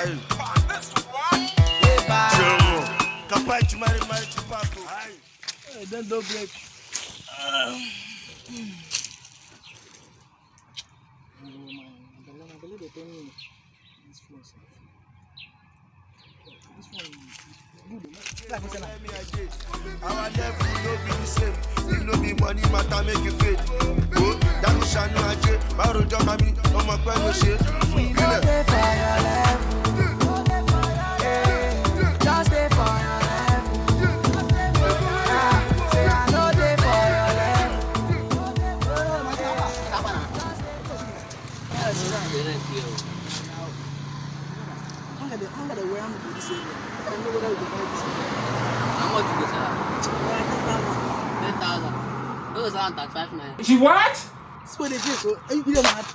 Aye. Capaz de marido de papo. Dando break. Our level no be the same. You know me money matter make you fade. Oh, that no shine no aje. Baro joga mi, no mo pe no shit. We go there for your level. Just there for your level. Say I know there for your level. I'm gonna wear them for this area. I don't know whether we can buy this area. How much you get, sir? 10,000. 10,000. Those are 35 man. She what? That's what they do. So, you don't have.